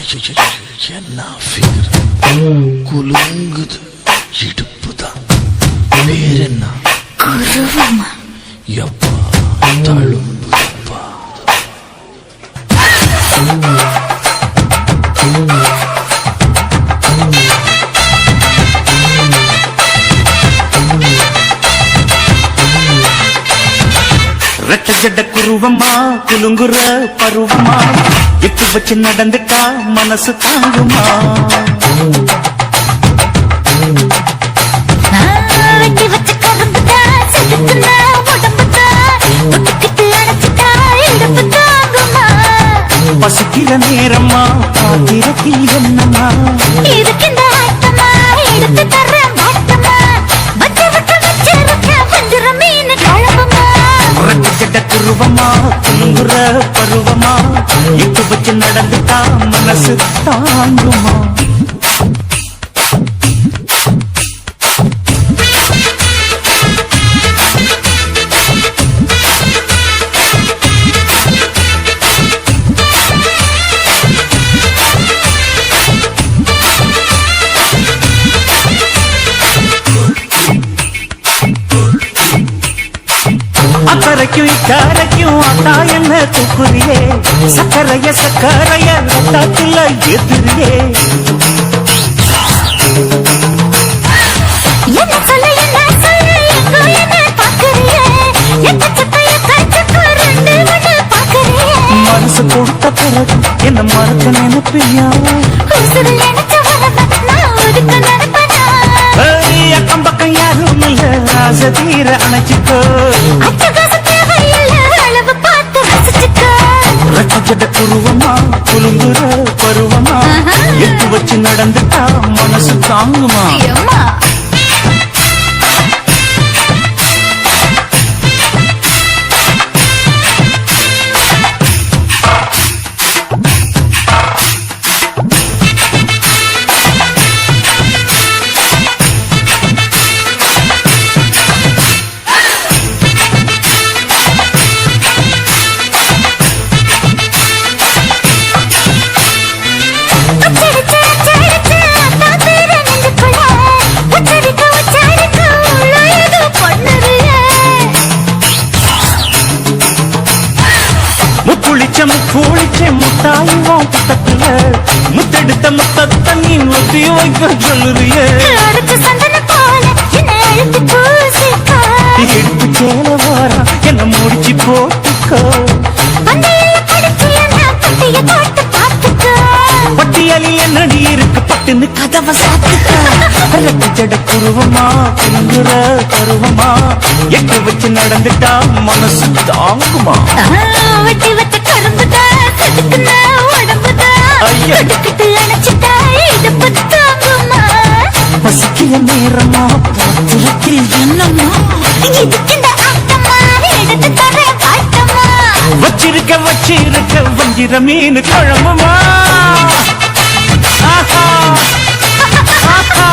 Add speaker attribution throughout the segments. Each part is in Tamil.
Speaker 1: என்ன ஃபிகர் குலுங்குது இடுப்பு தான் வேற என்ன
Speaker 2: குருவமா
Speaker 1: எப்பா தழும்புப்பா
Speaker 3: ரெட்ட ஜட குருவமா குலுங்குற பருவமா எட்டு வச்சு நடந்துட்டா மனசு தாங்குமா
Speaker 2: வெட்டி வச்ச கரும்புதா செதுக்குனா உடம்புதா ஒட்டுக்கிட்டு அடைச்சிட்டா இடுப்பு தாங்குமா
Speaker 3: பசிக்கிற நேரமா பாத்திரத்தில் என்னமா
Speaker 2: இதுக்கு இந்த ஆட்டமா எடுத்து தர மாட்டமா வச்சு விட்டு வச்சிருக்க வஞ்சிர மீன் குழம்புமா
Speaker 3: ரெட்ட ஜட குருவமா குலுங்குற பருவமா எட்டு வச்சு நடந்துட்டா மனசு தாங்குமா அக்கறைக்கும் இக்கரைக்கும் அத்தா என்ன தூக்குறியே சக்கரைய சக்கரைய ரத்தாத்துல எதிரியே
Speaker 2: என்ன சொல்ல எங்கோ என்ன பாக்குறியே எக்க சக்கைய கச்சக்கு ரெண்டு ஒண்ணு பாக்குறியே
Speaker 3: மனசு கொடுத்த பிறகு என்ன மறக்க நினைப்பியா
Speaker 2: உசுறு நினைச்ச வரவ நான் ஒதுக்க நினைப்பனா
Speaker 3: அக்கம் பக்கம் யாரும் இல்ல ஆசை தீர அணைச்சிக்கோ
Speaker 2: அட்டகாசம் தேவையில்ல அளவு பார்த்து ரசிச்சுக்கோ
Speaker 3: ரட்சஜட குருவமா குலுங்குற பருவமா எட்டு வச்சு நடந்துட்டா மனசு தாங்குமா
Speaker 2: அம்மா
Speaker 3: கூலிச்சம் முட்டாயுவோம் புத்தத்துல முத்தெடுத்த முத்தத்தை நீ ஒத்தி வைக்க சொல்லுறியே
Speaker 2: அடிச்ச சந்தன போல என்ன அழுத்தி பூசிக்கோ
Speaker 3: எடுத்து சேல வாரா என்ன முடிச்சு போட்டுக்கோ
Speaker 2: பந்தையில படிச்சு என்ன பட்டிய போட்டு பார்த்துக்கோ
Speaker 3: பட்டியலில் என்னடி இருக்கு பட்டுன்னு கதவை சாத்துக்கோ ரெட்டச்சட குருவமா குங்குற பருவமா எட்டு வச்சு நடந்துட்டா மனசு தாங்குமா
Speaker 2: வெட்டி வச்ச கரும்புதா செதுக்குனா உடம்புதா ஒட்டுக்கிட்டு அணைச்சிட்டா இடுப்பு தாங்குமா
Speaker 3: பசிக்கிற நேரமா பாத்திரத்தில் என்னமா
Speaker 2: இதுக்கு இந்த ஆட்டமா எடுத்து தர பாட்டமா
Speaker 3: வச்சிருக்க வஞ்சிர மீன் குழம்புமா ஆஹா ஆஹா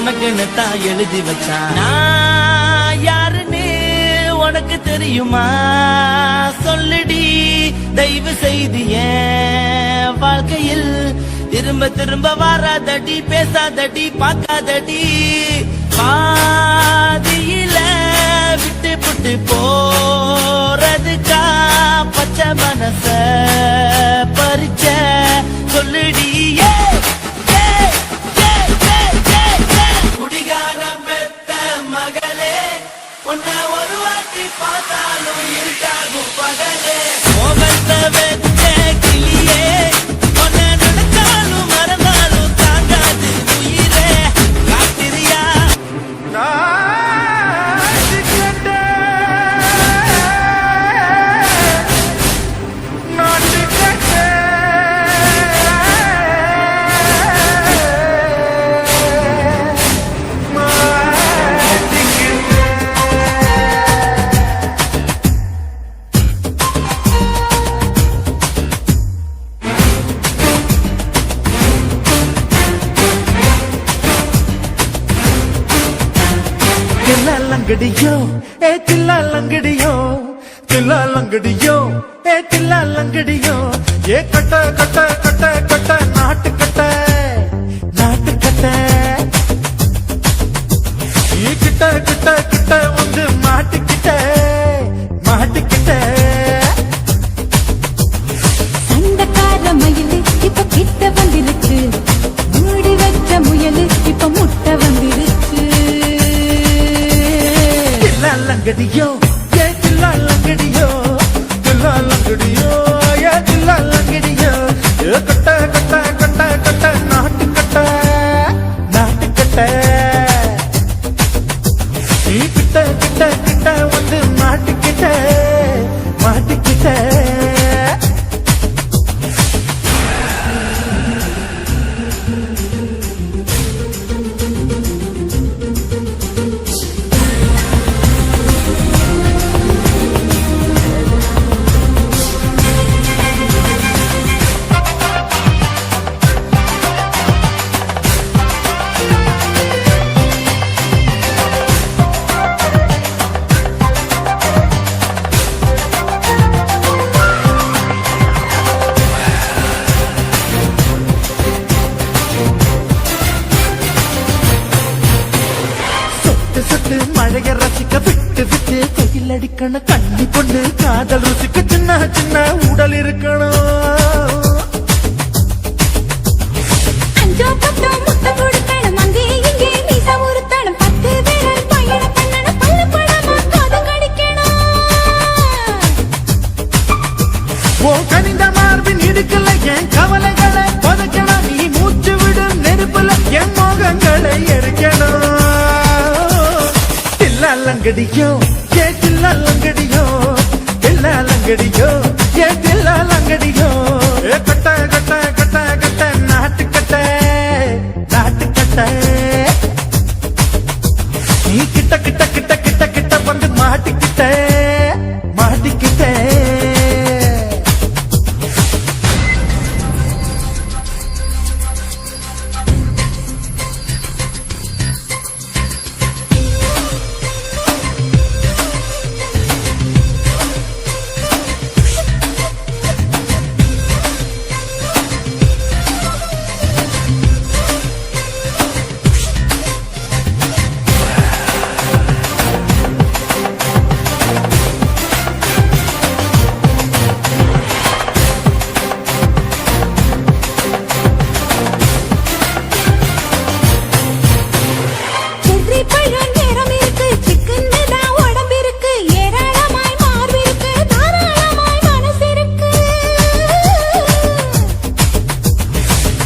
Speaker 3: உனக்குன்னு தான் எழுதி வச்சான். நான் யாருன்னு உனக்கு தெரியுமா சொல்லுடி, தயவு செய்து என் வாழ்க்கையில் திரும்ப திரும்ப வராதடி, பேசாதடி, பார்க்காதடி. பாதியில விட்டு புட்டு போறதுக்கா பச்சை மனச பறிச்ச சொல்லுடி. குடிகாரம் பெத்த மகளே, உன்னை ஒரு வாட்டி பார்த்தாலும் இருக்காகும் பகலே. மோகத்தை வெச்ச கிளியே, உன்னை நினைச்சாலும் மறந்தாலும் தாங்காது உயிரே. காத்திரியா
Speaker 4: லங்கடியோ ஏ தில்லா லங்கடியோ, தில்லா லங்கடியோ ஏ தில்லா லங்கடியோ. ஏ கட்ட கட்ட கட்ட கட்ட நாட்டு கட்ட, நாட்டு கட்ட. நீ கிட்ட கிட்ட கிட்ட வந்து மாட்டிக்கிட்ட, மாட்டிக்கிட்ட.
Speaker 2: சண்டக்கார மயிலு இப்ப கிட்ட வந்திருக்கு, மூடி வச்ச முயலு இப்ப முட்டை வந்திருக்கு.
Speaker 4: லங்கடியோ ஏ தில்லா லங்கடியோ, தில்லா லங்கடியோ ஏ தில்லா லங்கடியோ. ஏ கட்ட கட்ட கட்ட கட்ட நாட்டு கட்ட, நாட்டு கட்ட. நீ கிட்ட கிட்ட கிட்ட வந்து மாட்டிக்கிட்ட, மாட்டிக்கிட்ட. மழைய ரசிக்க விட்டு விட்டு கையில் அடிக்கணும் கண்ணி பொண்ணு காதல் ருசிக்க சின்ன சின்ன உடல் இருக்கணும்.
Speaker 2: அஞ்சோ பத்தோ முட்டை கொடுக்கணும், அங்கே இங்கே மீசா உருத்தணும், 10 பேரல் பயணம் பண்ணணும், பல்ல பழமா காது கடிக்கணும்.
Speaker 4: ஓ கனிந்த மார்பின் இடுக்கல என் கவலைகளை பதுக்கணும், நீ மூச்சு விடும் நெருப்புல என் மோகங்களை எரிக்கணும். தில்லா லங்கடியோ ஏ தில்லா லங்கடியோ, தில்லா லங்கடியோ ஏ தில்லா லங்கடியோ. ஏ கட்ட கட்ட கட்ட கட்ட நாட்டு கட்ட, நாட்டு கட்ட. நீ கிட்ட கிட்ட கிட்ட கிட்ட கிட்ட வந்து மாட்டிக்கிட்ட, மாட்டிக்கிட்ட.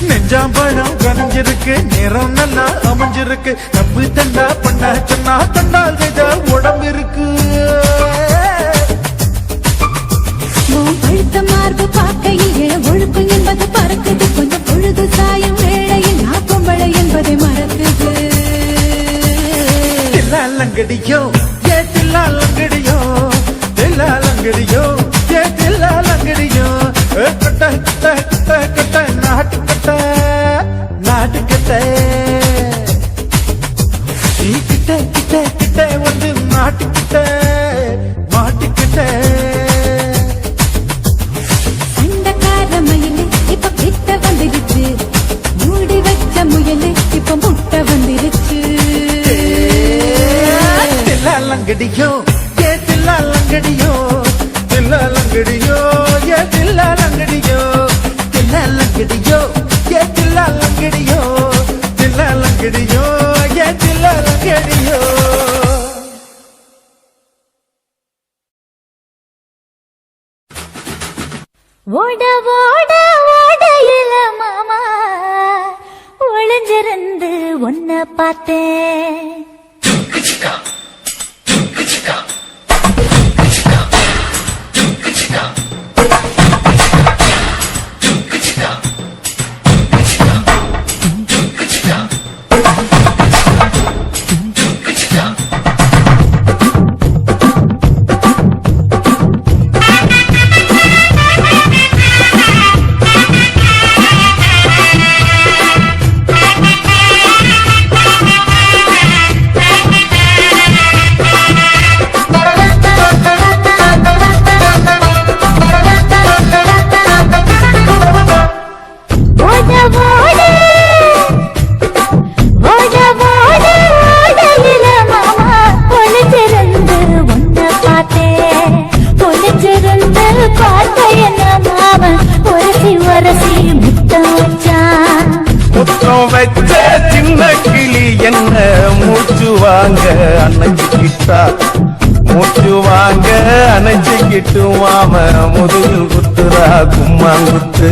Speaker 4: நெஞ்சாம்பழம் கனிஞ்சிருக்கு, நிறம் நல்லா அமைஞ்சிருக்கு. தப்பு தண்டா பண்ண சொன்னா தண்டால் செய்த உடம்பு இருக்கு.
Speaker 2: பழுத்த மார்பு பார்க்கையில் ஒழுக்கம் என்பது பறக்குது, கொஞ்சம் பொழுது சாயம் வேளையில் நான் பொம்பளை என்பதை மறக்குது.
Speaker 4: தில்லா லங்கடியோ ஏ தில்லா லங்கடியோ, தில்லா லங்கடியோ ஏ தில்லா லங்கடியோ. கட்ட கட்ட கட்ட கட்ட நாட்டு கட்ட, நாட்டு கட்ட. லங்கடியோ தில்லா லங்கடியோ ஏ தில்லா லங்கடியோ தில்லா லங்கடியோ ஏ தில்லா லங்கடியோ தில்லா லங்கடியோ ஏ தில்லா லங்கடியோ
Speaker 2: ஓட ஓட ஓடையில மாமா ஒளிஞ்சிருந்து உன்னை பார்த்தேன்
Speaker 3: முத்தம் வச்ச சின்ன கிளி என்ன மூச்சு வாங்க அணைச்சிக்கிட்டா மூச்சு வாங்க அணைச்சிக்கிட்டு மாம முதுகில் குத்துறா கும்மாங்குத்து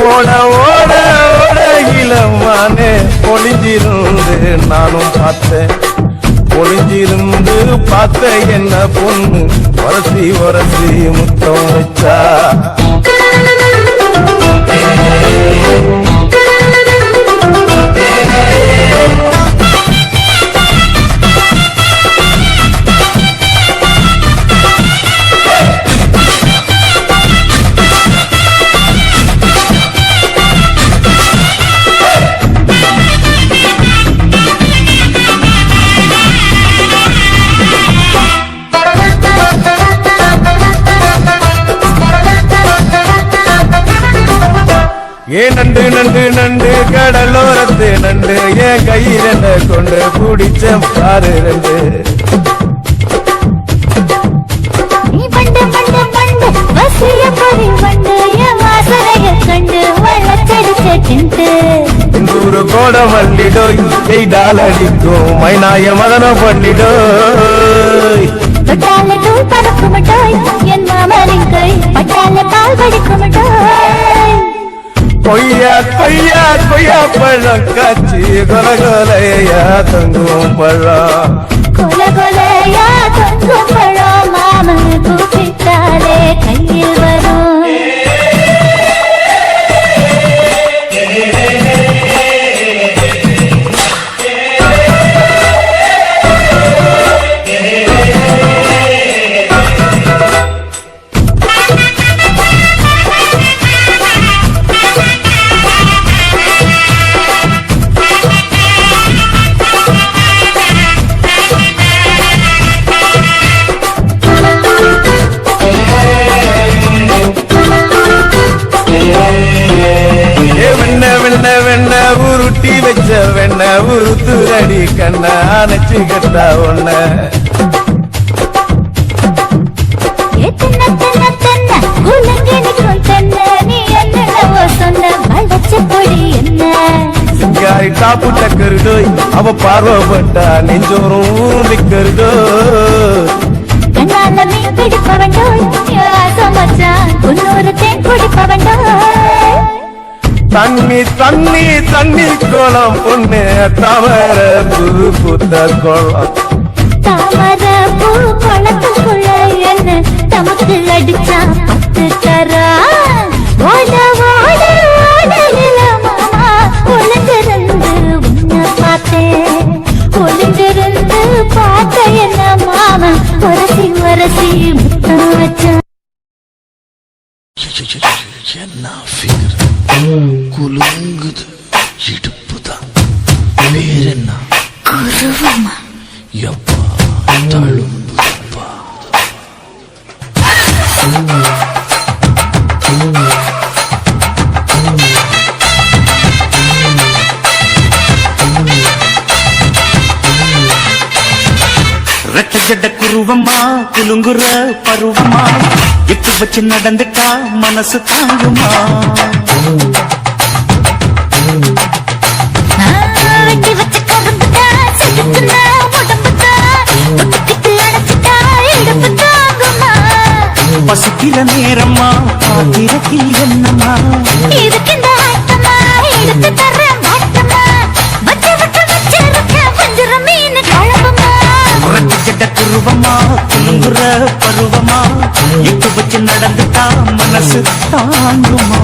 Speaker 3: ஓட ஓட ஓட இளமானே ஒளிஞ்சிருந்து நானும் பார்த்தேன் ஒளிஞ்சிருந்து பார்த்த என்ன பொண்ணு வரசி வரசி முத்தம் வச்சா ஏ நண்டு நண்டு நண்டு கடலோரத்து நண்டு என் கையில கொண்டு பிடிச்ச பாரு ரெண்டு
Speaker 2: நீ பண்டு பண்டு பண்டு வசிய பறி பண்டு என் வாசனைய கண்டு வளச்சடிச்சிட்டு
Speaker 3: நூறு கோட மல்லிடோய் எய்டால் அடிக்கும் மைனாய மதன பண்ணிடோய்
Speaker 2: பட்டால தூள் பறக்கு மட்டோய் என் மாமனின் கை பட்டால பால் படிக்கு மட்டோய்
Speaker 3: கொய்யா கொய்யா கொய்யா பழம் காட்சி கொல கொலையா தங்கும் பழம்
Speaker 2: கொல கொலையா தங்கும் பழம் மாமன் கூப்பிட்டாலே கையில் வரும்
Speaker 3: உருட்டி வச்ச வெண்ண உருத்துரடி கண்ண அணைச்சு கட்டா ஒண்ண சிங்காரி டாப்பு டக்கருடோய் அவ பார்வப்பட்டா நெஞ்சோறும் நிக்கருடோய்
Speaker 2: கண்ணால மீன் பிடிப்பவண்டோய் சமச்சான் குன்னூறு தேன் குடிப்பவண்டோய்
Speaker 3: தண்ணி தண்ணி தண்ணி கோலம் பொண்ணு தாமர பூ பூத்த கோலம்
Speaker 2: தாமர பூ குளத்துக்குள்ள என்ன தமக்கு அடிச்சா பத்து தரா ஓட ஓட ஓடல மாமா ஒளிஞ்சிருந்து உன்னை பார்த்தேன் ஒளிஞ்சிருந்து பார்த்த என்ன மாமா வரசி வரசி முத்தம் வச்சா
Speaker 1: என்ன ஃபிகர் குலுங்குது இடுப்புதான் வேறென்ன
Speaker 2: குருவமா
Speaker 1: எப்பா தழும்புப்பா
Speaker 3: ரெட்ட ஜட குரு
Speaker 5: உருவமா குலுங்குற பருவமா எட்டு வச்சு நடந்துட்டா மனசு தாங்குமா
Speaker 2: வெட்டி வச்ச கரும்புதா செதுக்குன உடம்புதா ஒட்டிக்கிட்டு அடைச்சிட்டா இடுப்பு தாங்குமா
Speaker 5: பசிக்கிற நேரமா பாத்திரத்தில் என்னம்மா
Speaker 2: இதுக்கு இந்த ஆட்டமா எடுத்து தர மாட்டமா வச்சு விட்டு வச்சிருக்க வஞ்சிர மீன் குழம்புமா
Speaker 5: உரட்டு கிட்ட குருவமா குலுங்குற பருவமா எட்டு வச்சு நடந்துட்டா மனசு தாங்குமா